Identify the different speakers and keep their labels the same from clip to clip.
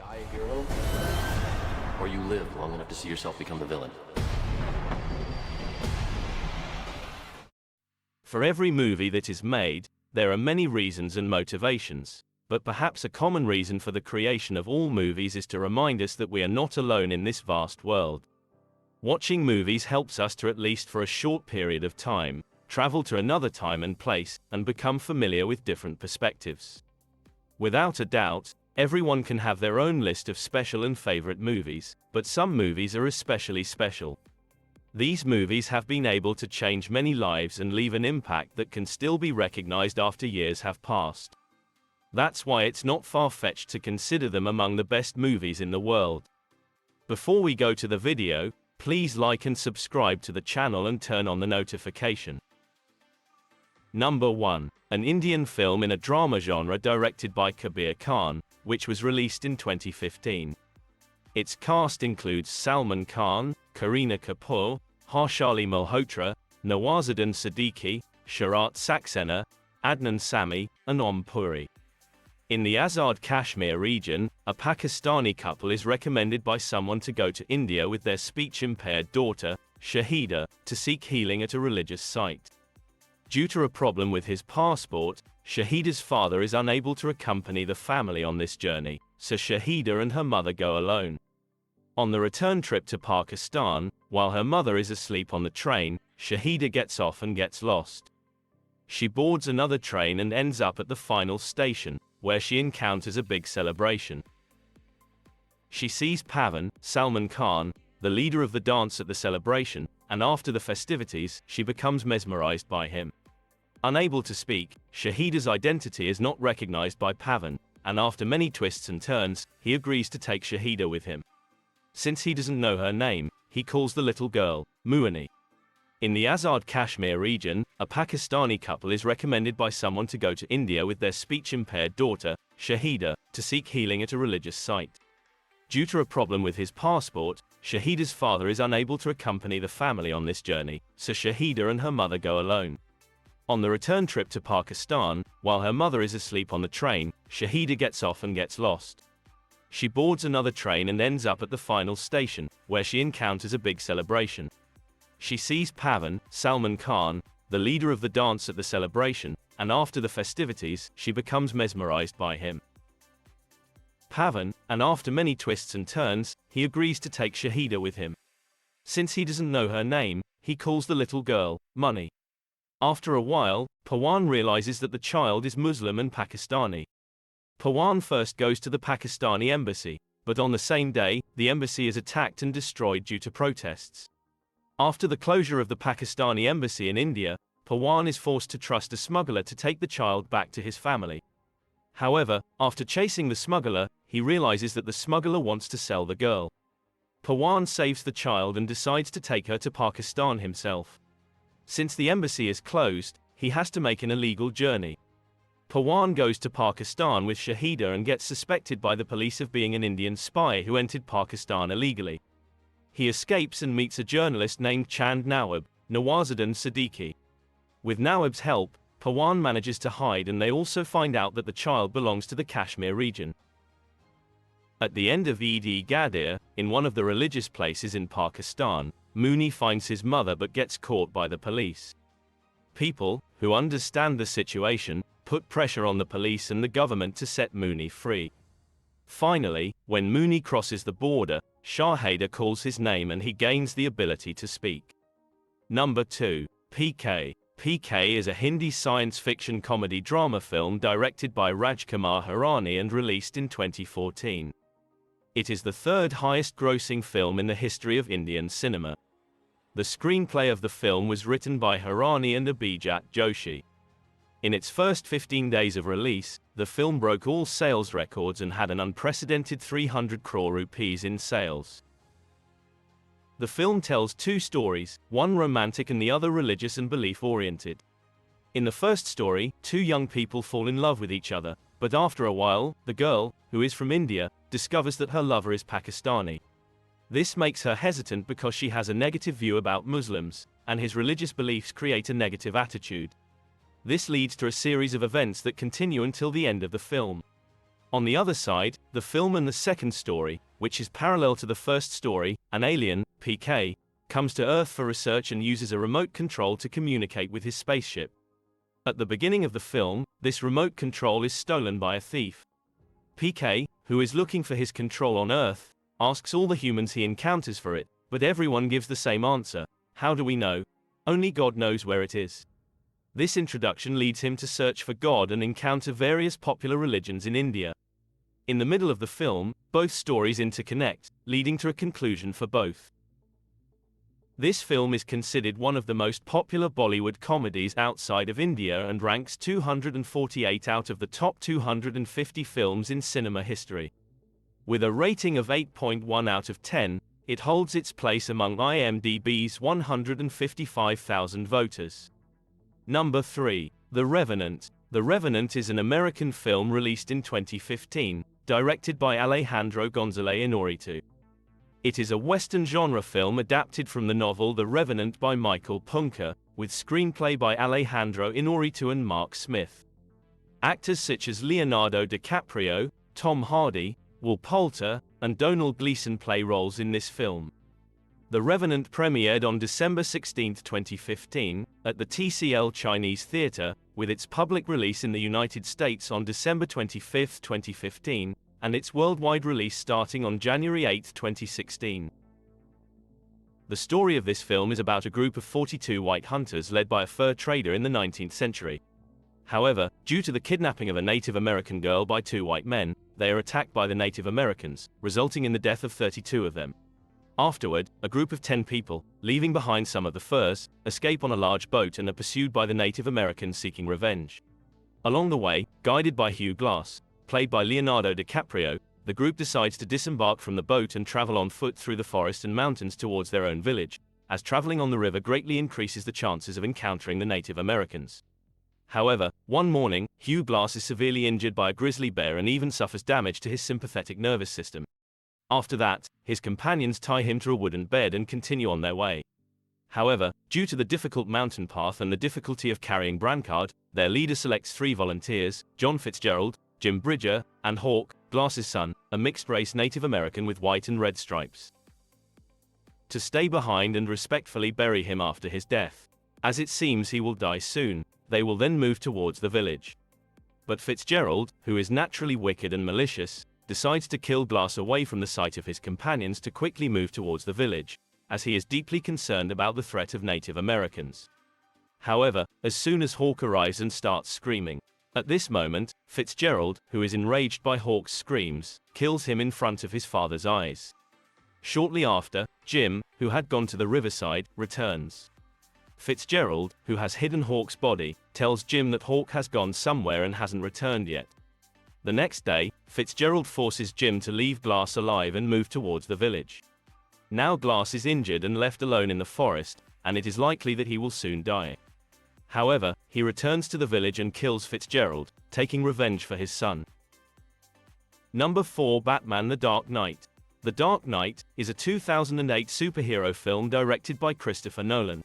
Speaker 1: die a hero, or you live long enough to see yourself become the villain.
Speaker 2: For every movie that is made, there are many reasons and motivations, but perhaps a common reason for the creation of all movies is to remind us that we are not alone in this vast world. Watching movies helps us to, at least for a short period of time, travel to another time and place, and become familiar with different perspectives. Without a doubt, everyone can have their own list of special and favorite movies, but some movies are especially special. These movies have been able to change many lives and leave an impact that can still be recognized after years have passed. That's why it's not far-fetched to consider them among the best movies in the world. Before we go to the video, please like and subscribe to the channel and turn on the notification. Number 1. An Indian film in a drama genre directed by Kabir Khan, which was released in 2015. Its cast includes Salman Khan, Kareena Kapoor, Harshali Malhotra, Nawazuddin Siddiqui, Sharat Saxena, Adnan Sami, and Om Puri. In the Azad Kashmir region, a Pakistani couple is recommended by someone to go to India with their speech-impaired daughter, Shahida, to seek healing at a religious site. Due to a problem with his passport, Shahida's father is unable to accompany the family on this journey, so Shahida and her mother go alone. On the return trip to Pakistan, while her mother is asleep on the train, Shahida gets off and gets lost. She boards another train and ends up at the final station, where she encounters a big celebration. She sees Pavan, Salman Khan, the leader of the dance at the celebration, and after the festivities, she becomes mesmerized by him. Unable to speak, Shahida's identity is not recognized by Pavan, and after many twists and turns, he agrees to take Shahida with him. Since he doesn't know her name, he calls the little girl, Muani. In the Azad Kashmir region, a Pakistani couple is recommended by someone to go to India with their speech-impaired daughter, Shahida, to seek healing at a religious site. Due to a problem with his passport, Shahida's father is unable to accompany the family on this journey, so Shahida and her mother go alone. On the return trip to Pakistan, while her mother is asleep on the train, Shahida gets off and gets lost. She boards another train and ends up at the final station, where she encounters a big celebration. She sees Pavan, Salman Khan, the leader of the dance at the celebration, and after the festivities, she becomes mesmerized by him. Pavan, and after many twists and turns, he agrees to take Shahida with him. Since he doesn't know her name, he calls the little girl, Mani. After a while, Pawan realizes that the child is Muslim and Pakistani. Pawan first goes to the Pakistani embassy, but on the same day, the embassy is attacked and destroyed due to protests. After the closure of the Pakistani embassy in India, Pawan is forced to trust a smuggler to take the child back to his family. However, after chasing the smuggler, he realizes that the smuggler wants to sell the girl. Pawan saves the child and decides to take her to Pakistan himself. Since the embassy is closed, he has to make an illegal journey. Pawan goes to Pakistan with Shahida and gets suspected by the police of being an Indian spy who entered Pakistan illegally. He escapes and meets a journalist named Chand Nawab, Nawazuddin Siddiqui. With Nawab's help, Pawan manages to hide, and they also find out that the child belongs to the Kashmir region. At the end of Eid-e-Ghadir, in one of the religious places in Pakistan, Muani finds his mother but gets caught by the police. People, who understand the situation, put pressure on the police and the government to set Muani free. Finally, when Muani crosses the border, Shahida calls his name and he gains the ability to speak. Number 2. PK. PK is a Hindi science fiction comedy drama film directed by Rajkumar Hirani and released in 2014. It is the third highest grossing film in the history of Indian cinema. The screenplay of the film was written by Hirani and Abhijit Joshi. In its first 15 days of release, the film broke all sales records and had an unprecedented 300 crore rupees in sales. The film tells two stories, one romantic and the other religious and belief-oriented. In the first story, two young people fall in love with each other, but after a while, the girl, who is from India, discovers that her lover is Pakistani. This makes her hesitant because she has a negative view about Muslims, and his religious beliefs create a negative attitude. This leads to a series of events that continue until the end of the film. On the other side, the film and the second story, which is parallel to the first story, an alien, PK, comes to Earth for research and uses a remote control to communicate with his spaceship. At the beginning of the film, this remote control is stolen by a thief. PK, who is looking for his control on Earth, asks all the humans he encounters for it, but everyone gives the same answer. How do we know? Only God knows where it is. This introduction leads him to search for God and encounter various popular religions in India. In the middle of the film, both stories interconnect, leading to a conclusion for both. This film is considered one of the most popular Bollywood comedies outside of India and ranks 248 out of the top 250 films in cinema history. With a rating of 8.1 out of 10, it holds its place among IMDb's 155,000 voters. Number 3. The Revenant. The Revenant is an American film released in 2015, directed by Alejandro González Iñárritu. It is a Western genre film adapted from the novel The Revenant by Michael Punker, with screenplay by Alejandro Iñárritu and Mark Smith. Actors such as Leonardo DiCaprio, Tom Hardy, Will Poulter, and Donald Gleason play roles in this film. The Revenant premiered on December 16, 2015, at the TCL Chinese Theatre, with its public release in the United States on December 25, 2015, and its worldwide release starting on January 8, 2016. The story of this film is about a group of 42 white hunters led by a fur trader in the 19th century. However, due to the kidnapping of a Native American girl by 2 white men, they are attacked by the Native Americans, resulting in the death of 32 of them. Afterward, a group of 10 people, leaving behind some of the furs, escape on a large boat and are pursued by the Native Americans seeking revenge. Along the way, guided by Hugh Glass, played by Leonardo DiCaprio, the group decides to disembark from the boat and travel on foot through the forest and mountains towards their own village, as traveling on the river greatly increases the chances of encountering the Native Americans. However, one morning, Hugh Glass is severely injured by a grizzly bear and even suffers damage to his sympathetic nervous system. After that, his companions tie him to a wooden bed and continue on their way. However, due to the difficult mountain path and the difficulty of carrying Brancard, their leader selects 3 volunteers, John Fitzgerald, Jim Bridger, and Hawk, Glass's son, a mixed-race Native American with white and red stripes, to stay behind and respectfully bury him after his death. As it seems he will die soon, they will then move towards the village. But Fitzgerald, who is naturally wicked and malicious, decides to kill Glass away from the sight of his companions to quickly move towards the village, as he is deeply concerned about the threat of Native Americans. However, as soon as Hawk arrives and starts screaming, at this moment, Fitzgerald, who is enraged by Hawk's screams, kills him in front of his father's eyes. Shortly after, Jim, who had gone to the riverside, returns. Fitzgerald, who has hidden Hawk's body, tells Jim that Hawk has gone somewhere and hasn't returned yet. The next day, Fitzgerald forces Jim to leave Glass alive and move towards the village. Now Glass is injured and left alone in the forest, and it is likely that he will soon die. However, he returns to the village and kills Fitzgerald, taking revenge for his son. Number 4. Batman: The Dark Knight. The Dark Knight is a 2008 superhero film directed by Christopher Nolan.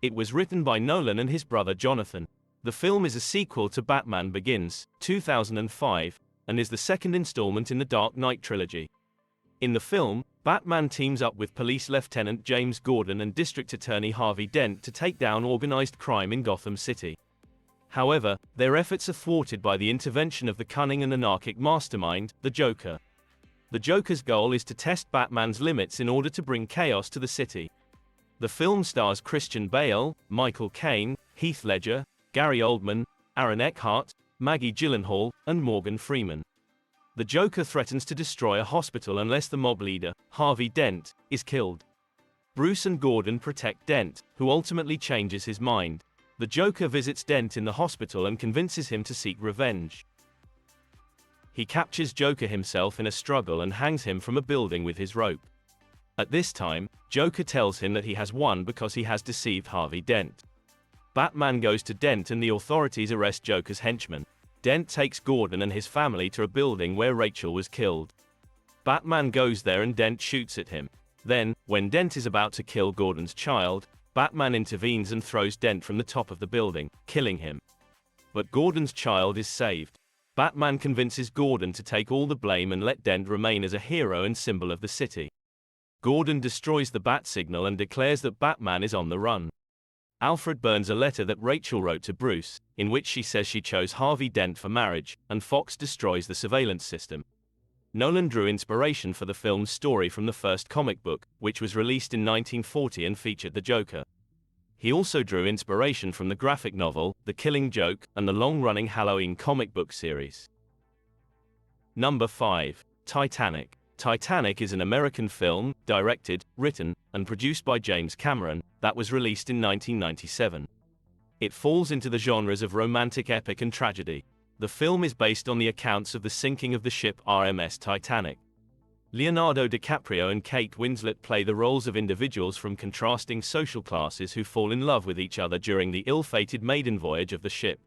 Speaker 2: It was written by Nolan and his brother Jonathan. The film is a sequel to Batman Begins, 2005, and is the second installment in the Dark Knight trilogy. In the film, Batman teams up with Police Lieutenant James Gordon and District Attorney Harvey Dent to take down organized crime in Gotham City. However, their efforts are thwarted by the intervention of the cunning and anarchic mastermind, the Joker. The Joker's goal is to test Batman's limits in order to bring chaos to the city. The film stars Christian Bale, Michael Caine, Heath Ledger, Gary Oldman, Aaron Eckhart, Maggie Gyllenhaal, and Morgan Freeman. The Joker threatens to destroy a hospital unless the mob leader, Harvey Dent, is killed. Bruce and Gordon protect Dent, who ultimately changes his mind. The Joker visits Dent in the hospital and convinces him to seek revenge. He captures Joker himself in a struggle and hangs him from a building with his rope. At this time, Joker tells him that he has won because he has deceived Harvey Dent. Batman goes to Dent and the authorities arrest Joker's henchmen. Dent takes Gordon and his family to a building where Rachel was killed. Batman goes there and Dent shoots at him. Then, when Dent is about to kill Gordon's child, Batman intervenes and throws Dent from the top of the building, killing him. But Gordon's child is saved. Batman convinces Gordon to take all the blame and let Dent remain as a hero and symbol of the city. Gordon destroys the bat signal and declares that Batman is on the run. Alfred burns a letter that Rachel wrote to Bruce, in which she says she chose Harvey Dent for marriage, and Fox destroys the surveillance system. Nolan drew inspiration for the film's story from the first comic book, which was released in 1940 and featured the Joker. He also drew inspiration from the graphic novel, The Killing Joke, and the long-running Halloween comic book series. Number 5. Titanic. Titanic is an American film, directed, written, and produced by James Cameron, that was released in 1997. It falls into the genres of romantic epic and tragedy. The film is based on the accounts of the sinking of the ship RMS Titanic. Leonardo DiCaprio and Kate Winslet play the roles of individuals from contrasting social classes who fall in love with each other during the ill-fated maiden voyage of the ship.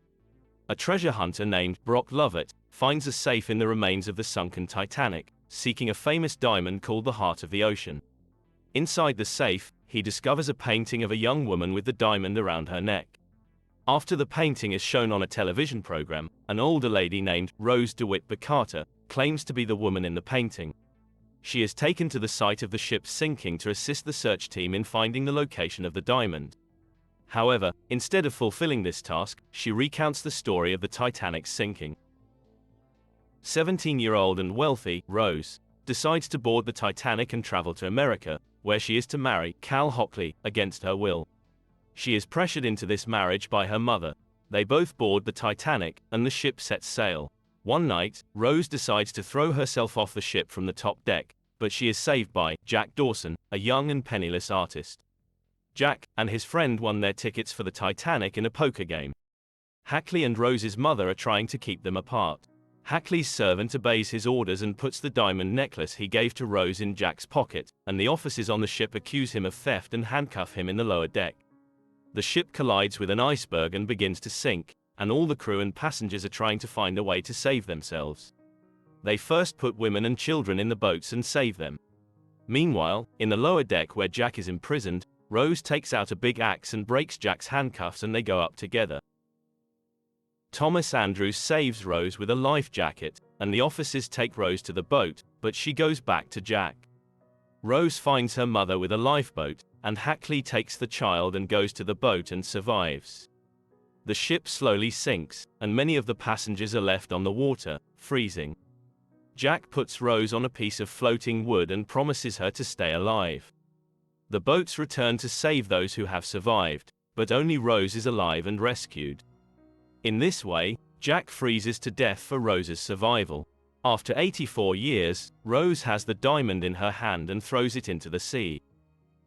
Speaker 2: A treasure hunter named Brock Lovett finds a safe in the remains of the sunken Titanic, seeking a famous diamond called the Heart of the Ocean. Inside the safe, he discovers a painting of a young woman with the diamond around her neck. After the painting is shown on a television program, an older lady named Rose DeWitt Bacata claims to be the woman in the painting. She is taken to the site of the ship's sinking to assist the search team in finding the location of the diamond. However, instead of fulfilling this task, she recounts the story of the Titanic's sinking. 17-year-old and wealthy, Rose, decides to board the Titanic and travel to America, where she is to marry Cal Hockley, against her will. She is pressured into this marriage by her mother. They both board the Titanic, and the ship sets sail. One night, Rose decides to throw herself off the ship from the top deck, but she is saved by Jack Dawson, a young and penniless artist. Jack and his friend won their tickets for the Titanic in a poker game. Hackley and Rose's mother are trying to keep them apart. Hackley's servant obeys his orders and puts the diamond necklace he gave to Rose in Jack's pocket, and the officers on the ship accuse him of theft and handcuff him in the lower deck. The ship collides with an iceberg and begins to sink, and all the crew and passengers are trying to find a way to save themselves. They first put women and children in the boats and save them. Meanwhile, in the lower deck where Jack is imprisoned, Rose takes out a big axe and breaks Jack's handcuffs and they go up together. Thomas Andrews saves Rose with a life jacket, and the officers take Rose to the boat, but she goes back to Jack. Rose finds her mother with a lifeboat, and Hackley takes the child and goes to the boat and survives. The ship slowly sinks, and many of the passengers are left on the water, freezing. Jack puts Rose on a piece of floating wood and promises her to stay alive. The boats return to save those who have survived, but only Rose is alive and rescued. In this way, Jack freezes to death for Rose's survival. After 84 years, Rose has the diamond in her hand and throws it into the sea.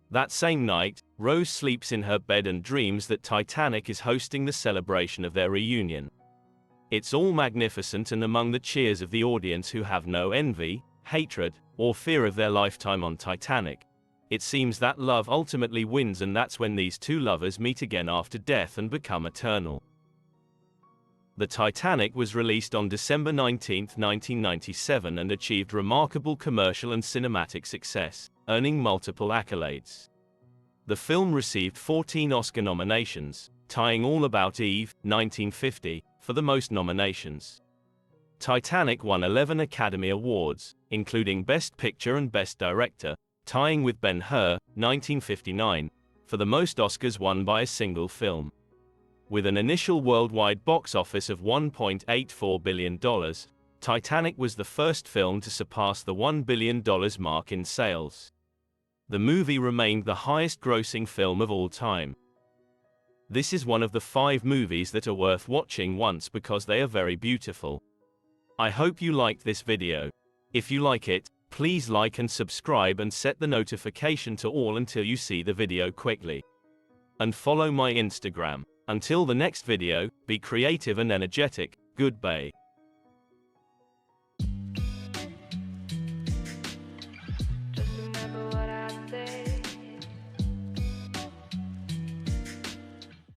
Speaker 2: That same night, Rose sleeps in her bed and dreams that Titanic is hosting the celebration of their reunion. It's all magnificent, and among the cheers of the audience who have no envy, hatred, or fear of their lifetime on Titanic, it seems that love ultimately wins, and that's when these two lovers meet again after death and become eternal. The Titanic was released on December 19, 1997 and achieved remarkable commercial and cinematic success, earning multiple accolades. The film received 14 Oscar nominations, tying All About Eve, 1950, for the most nominations. Titanic won 11 Academy Awards, including Best Picture and Best Director, tying with Ben-Hur, 1959, for the most Oscars won by a single film. With an initial worldwide box office of $1.84 billion, Titanic was the first film to surpass the $1 billion mark in sales. The movie remained the highest-grossing film of all time. This is one of the 5 movies that are worth watching once because they are very beautiful. I hope you liked this video. If you like it, please like and subscribe and set the notification to all until you see the video quickly. And follow my Instagram. Until the next video, be creative and energetic. Goodbye.